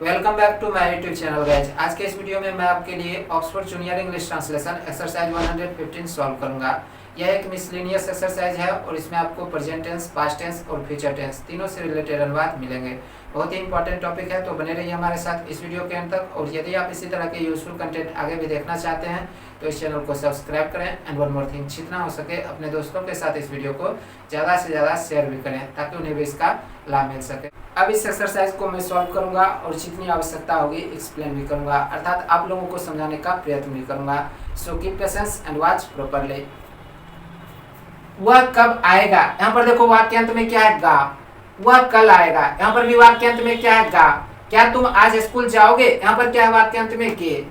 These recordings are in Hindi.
Welcome back to my YouTube channel guys. आज के इस वीडियो में मैं आपके लिए Oxford junior English translation exercise 115 solve करूंगा। यह एक मिसलेनियस एक्सरसाइज है और इसमें आपको प्रेजेंट टेंस, पास्ट टेंस और फ्यूचर टेंस तीनों से रिलेटेड अनुवाद मिलेंगे। बहुत ही इंपॉर्टेंट टॉपिक है, तो बने रहिए हमारे साथ इस वीडियो के अंत तक। और यदि आप इसी तरह के यूजफुल कंटेंट आगे भी देखना चाहते हैं तो इस चैनल को सब्सक्राइब करें एंड वन मोर थिंग, जितना हो सके अपने दोस्तों के साथ इस वीडियो को ज़्यादा से ज़्यादा शेयर भी करें ताकि उन्हें भी इसका लाभ मिल सके। अब इस एक्सरसाइज को मैं सॉल्व करूंगा और जितनी आवश्यकता होगी एक्सप्लेन भी करूंगा, अर्थात आप लोगों को समझाने का प्रयत्न भी करूंगा। So keep patience and watch properly. वह कब आएगा, यहाँ पर देखो वाक्यांत में क्या है गा। वह कल आएगा, यहाँ पर भी वाक्यांत में क्या है गा। क्या तुम आज स्कूल जाओगे, यहाँ पर क्या है वाक्यांत में गे।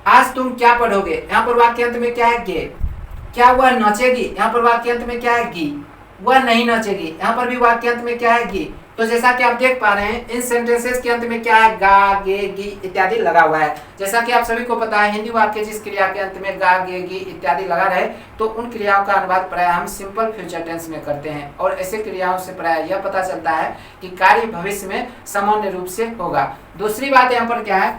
आज तुम क्या पढ़ोगे, यहाँ पर वाक्यांत में क्या है गे। क्या वह नाचेगी, यहाँ पर वाक्यांत में क्या है गी। वह नहीं नाचेगी, यहाँ पर भी वाक्यांत में क्या है गी। तो जैसा कि आप देख पा रहे हैं इन सेंटेंसेस के अंत में क्या है गा, गे, गी इत्यादि लगा हुआ है। जैसा कि आप सभी को पता है हिंदी वाक्य जिस क्रिया के अंत में गा, गे, गी इत्यादि लगा रहे तो उन क्रियाओं का अनुवाद प्राय हम सिंपल फ्यूचर टेंस में करते हैं और ऐसे क्रियाओं से प्राय यह पता चलता है कि कार्य भविष्य में सामान्य रूप से होगा। दूसरी बात यहाँ पर क्या है,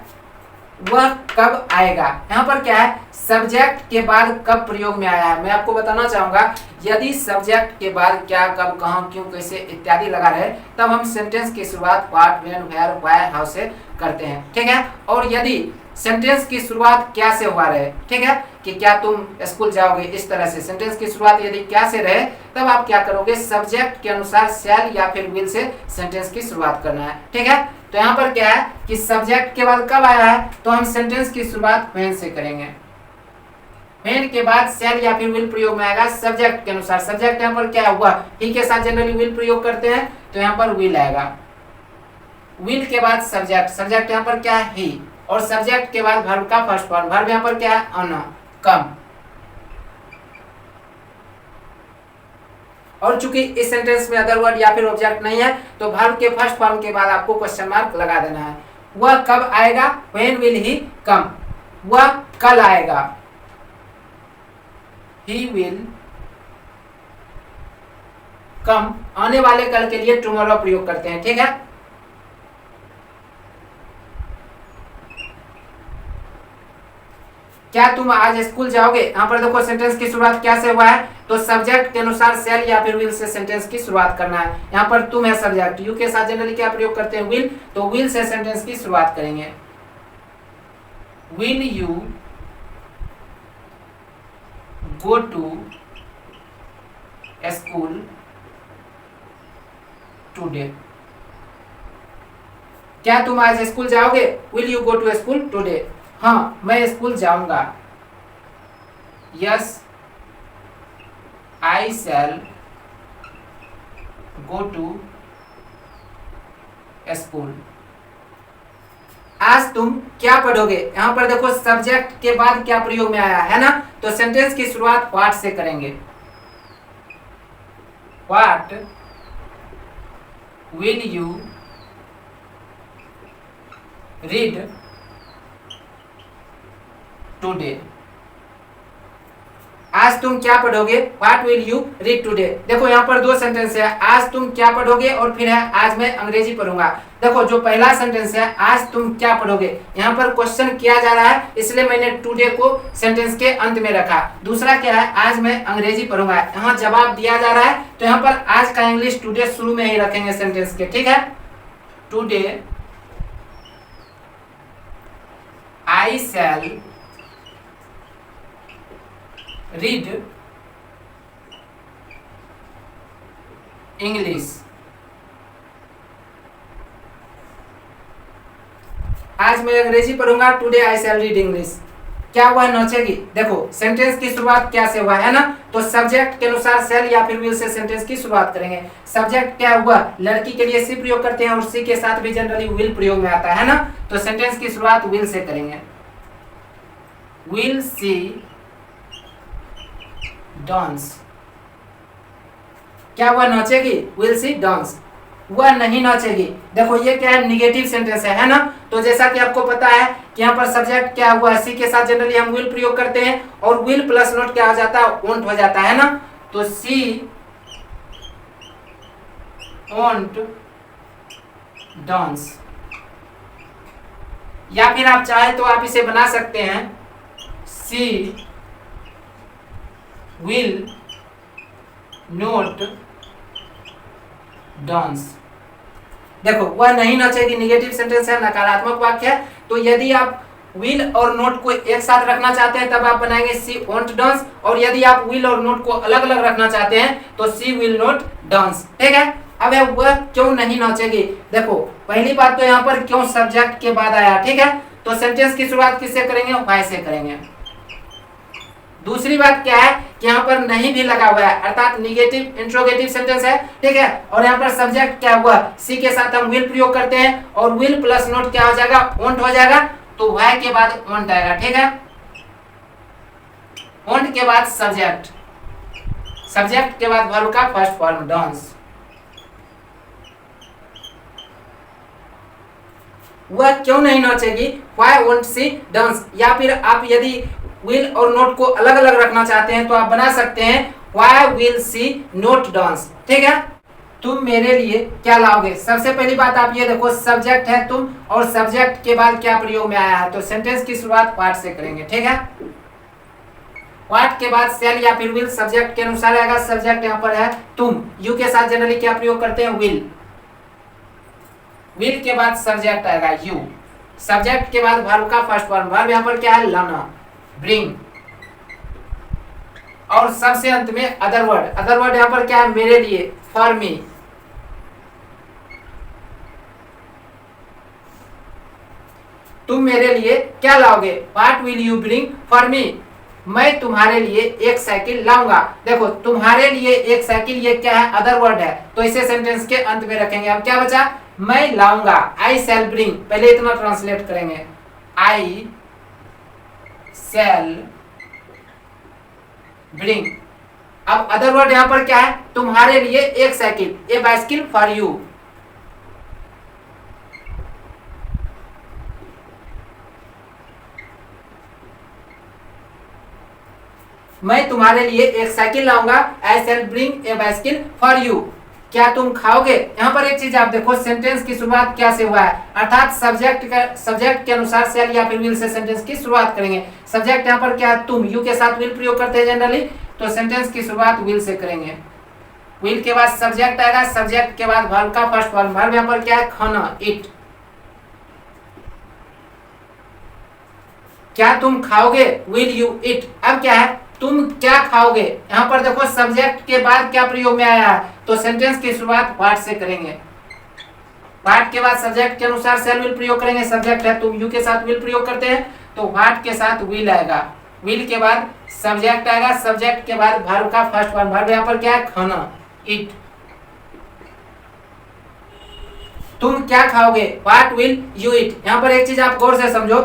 वह कब आएगा, यहाँ पर क्या है सब्जेक्ट के बाद कब प्रयोग में आया है। मैं आपको बताना चाहूंगा यदि सब्जेक्ट के बाद क्या, कब, कहाँ, क्यों, कैसे इत्यादि लगा रहे तब हम सेंटेंस की शुरुआत what, when, where, why, how से करते हैं, ठीक है। और यदि सेंटेंस की शुरुआत क्या से हुआ रहे, ठीक है, कि क्या तुम स्कूल जाओगे, इस तरह से सेंटेंस की शुरुआत यदि क्या से रहे तब आप क्या करोगे सब्जेक्ट के अनुसार शैल या फिर विल से सेंटेंस की शुरुआत करना है, ठीक है। तो यहाँ पर क्या है कि सब्जेक्ट के बाद कब आया है तो हम सेंटेंस की शुरुआत व्हेन से करेंगे। व्हेन के बाद शैल या फिर विल प्रयोग में आएगा सब्जेक्ट के अनुसार। सब्जेक्ट यहाँ पर क्या हुआ, ही के साथ जनरली विल प्रयोग करते हैं तो यहाँ पर विल आएगा। विल के बाद सब्जेक्ट, सब्जेक्ट यहाँ पर क्या है ही, और सब्जेक्ट के बाद वर्ब का फर्स्ट फॉर्म। वर्ब यहाँ पर क्या है अन, कम। और चूंकि इस सेंटेंस में अदर वर्ड या फिर ऑब्जेक्ट नहीं है तो वर्ब के फर्स्ट फॉर्म के बाद आपको क्वेश्चन मार्क लगा देना है। वह कब आएगा, व्हेन विल ही कम। वह कल आएगा, ही विल कम। आने वाले कल के लिए टुमारो प्रयोग करते हैं, ठीक है। क्या तुम आज स्कूल जाओगे, यहाँ पर देखो सेंटेंस की शुरुआत क्या से हुआ है तो सब्जेक्ट के अनुसार शैल या फिर विल से सेंटेंस की शुरुआत करना है। यहाँ पर तुम है सब्जेक्ट, यू के साथ जनरली क्या प्रयोग करते हैं विल, तो विल से सेंटेंस की शुरुआत करेंगे। Will you go to school today. क्या तुम आज स्कूल जाओगे, will you go to school today. हाँ मैं स्कूल जाऊंगा, yes I shall go to school. आज तुम क्या पढ़ोगे, यहाँ पर देखो सब्जेक्ट के बाद क्या प्रयोग में आया है ना, तो सेंटेंस की शुरुआत व्हाट से करेंगे। What will you read today. आज तुम क्या पढ़ोगे, what will you read today. देखो यहाँ पर दो सेंटेंस है, आज तुम क्या पढ़ोगे और फिर है आज मैं अंग्रेजी पढ़ूंगा। देखो जो पहला सेंटेंस है आज तुम क्या पढ़ोगे, यहाँ पर क्वेश्चन किया जा रहा है इसलिए मैंने टुडे को सेंटेंस के अंत में रखा। दूसरा क्या है आज मैं अंग्रेजी पढ़ूंगा, यहाँ जवाब दिया जा रहा है तो यहाँ पर आज का इंग्लिश टुडे शुरू में ही रखेंगे सेंटेंस के, ठीक है। Today I shall read English. आज मैं अंग्रेजी पढ़ूंगा, today I shall read English. क्या वह नाचेगी, देखो सेंटेंस की शुरुआत क्या से हुआ है ना, तो सब्जेक्ट के अनुसार शैल या फिर विल से सेंटेंस की शुरुआत करेंगे। सब्जेक्ट क्या हुआ, लड़की के लिए सी प्रयोग करते हैं और सी के साथ भी जनरली विल प्रयोग में आता है ना, तो सेंटेंस की शुरुआत विल से करेंगे। Will see dance. क्या वह नाचेगी, विल सी डांस। वह नहीं नाचेगी, देखो ये क्या है निगेटिव सेंटेंस है ना, तो जैसा कि आपको पता है कि यहाँ पर सब्जेक्ट क्या हुआ है सी के साथ जनरली हम विल प्रयोग करते हैं और विल प्लस नोट क्या हो जाता है वोंट हो जाता है ना, तो सी won't dance। या फिर आप चाहे तो आप इसे बना सकते हैं शी विल नॉट डांस। देखो वह नहीं नाचेगी निगेटिव सेंटेंस है, नकारात्मक वाक्य है। तो यदि आप विल और नोट को एक साथ रखना चाहते हैं तब आप बनाएंगे सी वोंट डांस, और यदि आप विल और नोट को अलग अलग रखना चाहते हैं तो सी विल नॉट डांस। ठीक है। अब है वह क्यों नहीं नाचेगी। देखो पहली बात तो यहाँ पर क्यों सब्जेक्ट के बाद आया। ठीक है। तो सेंटेंस की शुरुआत किससे करेंगे, व्हाई से करेंगे। दूसरी बात क्या है कि यहाँ पर नहीं भी लगा हुआ है, अर्थात निगेटिव इंट्रोगेटिव सेंटेंस है। ठीक है। और यहाँ पर सब्जेक्ट क्या हुआ, सी के साथ हम विल प्रयोग करते हैं और विल प्लस नोट क्या हो जाएगा, वोंट हो जाएगा। तो व्हाई के बाद वोंट आएगा। ठीक है। वोंट के बाद सब्जेक्ट, सब्जेक्ट के बाद वर्ब का फर्स्ट फॉर्म डांस। वह क्यों नहीं नाचेगी, व्हाई वोंट शी डांस। या फिर आप यदि विल और नोट को अलग अलग रखना चाहते हैं तो आप बना सकते हैं why will she not dance. ठीक है। तुम मेरे लिए क्या लाओगे। सबसे पहली बात आप ये देखो, सब्जेक्ट है तुम और सब्जेक्ट के बाद क्या प्रयोग में आया है, तो सेंटेंस की शुरुआत पार्ट से करेंगे। ठीक है। पार्ट के बाद शैल या फिर विल सब्जेक्ट के अनुसार आएगा। सब्जेक्ट यहाँ पर है तुम, यू के साथ जनरली क्या प्रयोग करते हैं, विल। विल के बाद सब्जेक्ट आएगा यू, सब्जेक्ट के बाद वर्ब का फर्स्ट फॉर्म, वर्ब यहाँ पर क्या है, लाना, ब्रिंग। और सबसे अंत में अदर वर्ड, अदर वर्ड यहाँ पर क्या है, मेरे लिए, फॉर मी। तुम मेरे लिए क्या लाओगे, what will you bring for me. मैं तुम्हारे लिए एक साइकिल लाऊंगा। देखो तुम्हारे लिए एक साइकिल, ये क्या है, अदर वर्ड है, तो इसे सेंटेंस के अंत में रखेंगे। अब क्या बचा, मैं लाऊंगा, आई शैल ब्रिंग। पहले इतना ट्रांसलेट करेंगे, आई शैल ब्रिंग। अब अदर वर्ड यहां पर क्या है, तुम्हारे लिए एक cycle, a bicycle for you. मैं तुम्हारे लिए एक साइकिल लाऊंगा, I shall bring a bicycle for you. क्या तुम खाओगे। यहाँ पर एक चीज आप देखो, सेंटेंस की शुरुआत क्या से हुआ है, अर्थात सब्जेक्ट के अनुसार शैल या फिर विल से सेंटेंस की शुरुआत करेंगे। सब्जेक्ट यहाँ पर क्या है, तुम, यू के साथ विल प्रयोग करते हैं जनरली, तो सेंटेंस की शुरुआत विल से करेंगे। विल के बाद सब्जेक्ट आएगा, सब्जेक्ट के बाद वर्ब का फर्स्ट फॉर्म, वर्ब यहाँ पर क्या है, खाना, ईट। क्या तुम खाओगे, विल यू ईट। अब क्या है, तुम क्या खाओगे। यहाँ पर देखो सब्जेक्ट के बाद क्या प्रयोग में आया है, तो सेंटेंस की शुरुआत व्हाट से करेंगे। व्हाट के बाद सब्जेक्ट के अनुसार शैल विल प्रयोग करेंगे। सब्जेक्ट है तुम, यू के साथ विल प्रयोग करते हैं, तो व्हाट के साथ विल आएगा। विल के बाद सब्जेक्ट आएगा, सब्जेक्ट के बाद वर्ब का फर्स्ट फॉर्म, वर्ब यहाँ पर क्या है, खाना, ईट। तुम क्या खाओगे, व्हाट विल यू ईट। यहाँ पर एक चीज आप गौर से समझो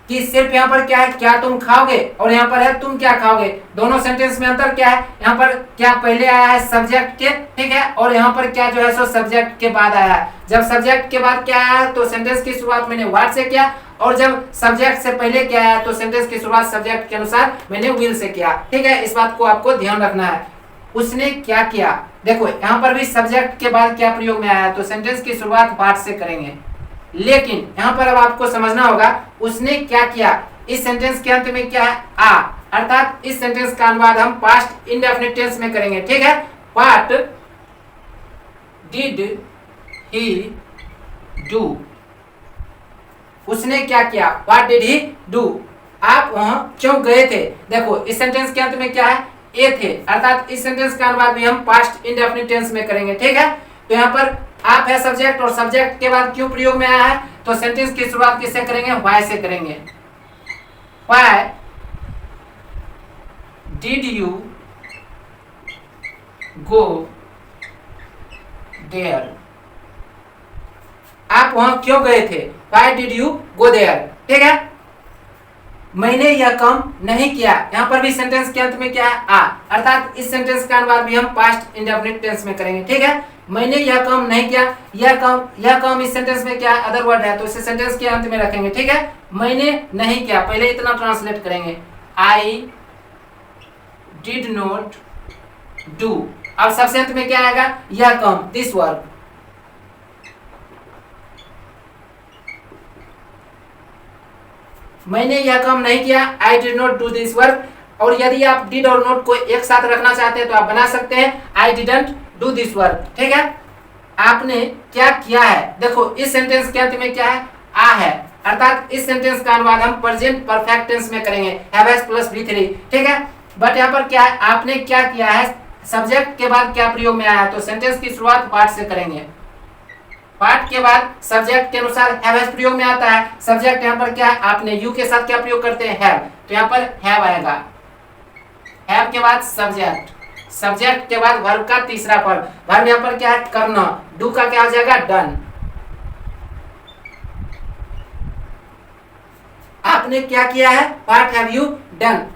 कि सिर्फ यहाँ पर क्या है, क्या तुम खाओगे, और यहाँ पर है तुम क्या खाओगे। दोनों सेंटेंस में अंतर क्या है, यहाँ पर क्या पहले आया है सब्जेक्ट के, ठीक है, और यहाँ पर क्या जो है सो सब्जेक्ट के बाद आया है। जब सब्जेक्ट के बाद क्या आया तो सेंटेंस की शुरुआत मैंने व्हाट से किया, और जब सब्जेक्ट से पहले क्या आया तो सेंटेंस की शुरुआत सब्जेक्ट के अनुसार मैंने विल से किया। ठीक है, इस बात को आपको ध्यान रखना है। उसने क्या किया, देखो यहाँ पर भी सब्जेक्ट के बाद क्या प्रयोग में आया, तो सेंटेंस की शुरुआत व्हाट से करेंगे। लेकिन यहाँ पर अब आपको समझना होगा, उसने क्या किया, इस सेंटेंस के अंत में क्या है, आ, अर्थात इस सेंटेंस का अनुवाद हम पास्ट इंडेफिनिट टेंस में करेंगे। ठीक है, व्हाट डिड ही डू। उसने क्या किया, व्हाट डिड ही डू। आप वहां क्यों गए थे। देखो इस सेंटेंस के अंत में क्या है, ए थे, अर्थात इस सेंटेंस का अनुवाद भी हम पास्ट इंडेफिनिट टेंस में करेंगे। ठीक है, तो यहाँ पर आप है सब्जेक्ट, और सब्जेक्ट के बाद क्यों प्रयोग में आया है, तो सेंटेंस की शुरुआत किससे करेंगे, व्हाई से करेंगे। Why did you go there. आप वहां क्यों गए थे, why did you go there. ठीक है, मैंने यह काम नहीं किया। यहाँ पर भी सेंटेंस के अंत में क्या है, आ, अर्थात इस सेंटेंस का अनुवाद भी हम पास्ट इंडेफिनिट टेंस में करेंगे। ठीक है, मैंने यह काम नहीं किया, यह काम इस सेंटेंस में क्या अदर वर्ड है, तो इसे सेंटेंस के अंत में रखेंगे। ठीक है, मैंने नहीं किया, पहले इतना ट्रांसलेट करेंगे, आई डिड नॉट डू। अब सबसे अंत में क्या आएगा, यह काम, दिस वर्ब। मैंने यह काम नहीं किया, I did not do this work. और यदि आप डिड और नॉट को एक साथ रखना चाहते हैं तो आप बना सकते हैं I didn't do this work. ठीक है, आपने क्या किया है। देखो इस सेंटेंस के अंत में क्या है, आ है, अर्थात इस सेंटेंस का अनुवाद हम प्रेजेंट परफेक्ट टेंस में करेंगे, हैव हैज प्लस V3। ठीक है, बट यहाँ पर क्या है, आपने क्या किया है, सब्जेक्ट के बाद क्या प्रयोग में आया है, तो सेंटेंस की शुरुआत पार्ट से करेंगे। पार्ट के बाद सब्जेक्ट के अनुसार हैव हैज प्रयोग में आता है। सब्जेक्ट यहाँ पर क्या है, आपने यू के साथ क्या प्रयोग करते हैं, हैव, तो यहाँ पर हैव आएगा। हैव के बाद सब्जेक्ट, सब्जेक्ट के बाद वर्ब का तीसरा फॉर्म, वर्ब यहाँ पर क्या है, करना, डू का क्या हो जाएगा, डन। आपने क्या किया है, व्हाट हैव यू डन,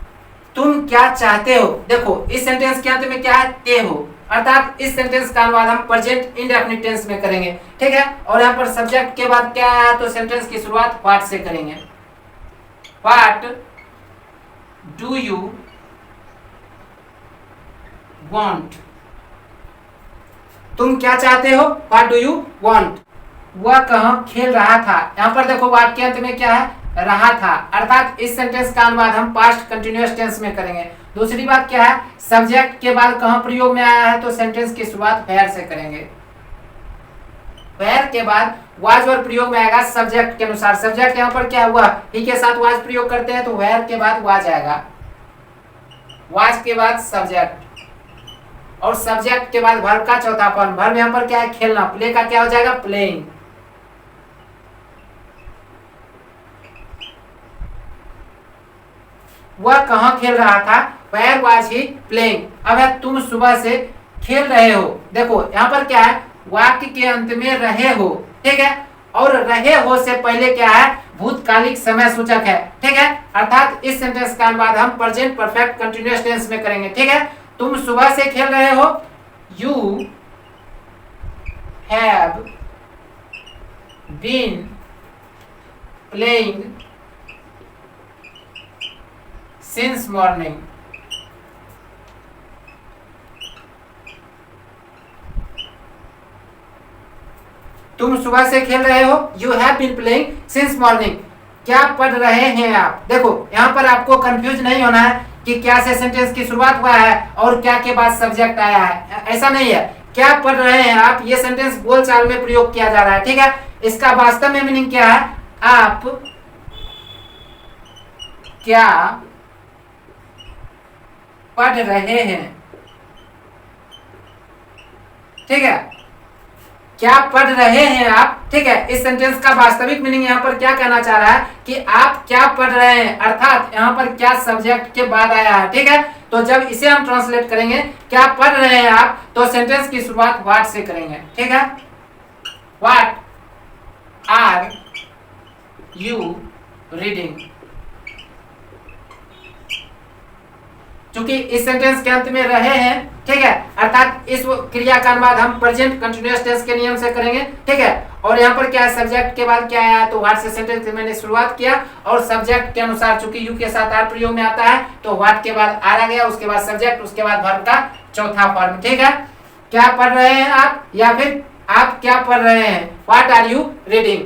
तुम क्या चाहते हो। देखो इस सेंटेंस के अंत में क्या है, ते हो, अर्थात इस सेंटेंस का अनुवाद हम प्रेजेंट इंडेफिनिट टेंस में करेंगे। ठीक है, और यहाँ पर सब्जेक्ट के बाद क्या है, तो सेंटेंस की शुरुआत व्हाट से करेंगे। व्हाट डू यू वांट, तुम क्या चाहते हो, व्हाट डू यू वांट। वह कहाँ खेल रहा था, यहाँ पर देखो व्हाट के अंत में क्या है, रहा था, अर्थात इस सेंटेंस का अनुवाद हम पास्ट कंटिन्यूअस टेंस में करेंगे। दूसरी बात क्या है, सब्जेक्ट के बाद कहाँ प्रयोग में आया है, तो सेंटेंस की शुरुआत वेयर से करेंगे। वेयर के बाद वाज और प्रयोग में आएगा सब्जेक्ट के अनुसार। सब्जेक्ट यहाँ पर क्या हुआ, ही के साथ वाज प्रयोग करते हैं तो वेयर के बाद वाज आएगा, वाज के बाद सब्जेक्ट, और सब्जेक्ट के बाद वर्ब का चौथा फॉर्म, वर्ब यहाँ पर क्या है, खेलना, प्ले का क्या हो जाएगा, प्लेइंग। वह कहाँ खेल रहा था, वेयर वाज ही प्लेइंग। अब है तुम सुबह से खेल रहे हो, देखो यहाँ पर क्या है, वाक्य के अंत में रहे हो। ठीक है, और रहे हो से पहले क्या है, भूतकालिक समय सूचक है। ठीक है, अर्थात इस सेंटेंस का अनुवाद हम प्रेजेंट परफेक्ट कंटिन्यूअस टेंस में करेंगे। ठीक है, तुम सुबह से खेल रहे हो, you have been playing since morning. तुम सुबह से खेल रहे हो, you have been playing since morning. क्या पढ़ रहे हैं आप, देखो यहाँ पर आपको कंफ्यूज नहीं होना है कि क्या से सेंटेंस की शुरुआत हुआ है और क्या के बाद सब्जेक्ट आया है, ऐसा नहीं है। क्या पढ़ रहे हैं आप, ये सेंटेंस बोलचाल में प्रयोग किया जा रहा है। ठीक है, इसका वास्तव में मीनिंग क्या है, आप क्या पढ़ रहे हैं। ठीक है, क्या पढ़ रहे हैं आप। ठीक है, इस सेंटेंस का वास्तविक मीनिंग यहाँ पर क्या कहना चाह रहा है कि आप क्या पढ़ रहे हैं, अर्थात यहाँ पर क्या सब्जेक्ट के बाद आया है। ठीक है, तो जब इसे हम ट्रांसलेट करेंगे, क्या पढ़ रहे हैं आप, तो सेंटेंस की शुरुआत व्हाट से करेंगे। ठीक है, व्हाट आर यू रीडिंग। चूंकि इस सेंटेंस के अंत में रहे हैं, ठीक है, अर्थात इस क्रिया का अनुवाद हम प्रेजेंट कंटिन्यूअस टेंस के नियम से करेंगे। ठीक है, और यहाँ पर क्या है, सब्जेक्ट के बाद क्या आया, तो व्हाट से सेंटेंस की मैंने शुरुआत किया, और सब्जेक्ट के अनुसार चूंकि यू के साथ आर प्रयोग में आता है तो व्हाट के बाद आर आ गया, उसके बाद सब्जेक्ट, उसके बाद वर्ब का चौथा फॉर्म। ठीक है, क्या पढ़ रहे हैं आप, या फिर आप क्या पढ़ रहे हैं, व्हाट आर यू रीडिंग।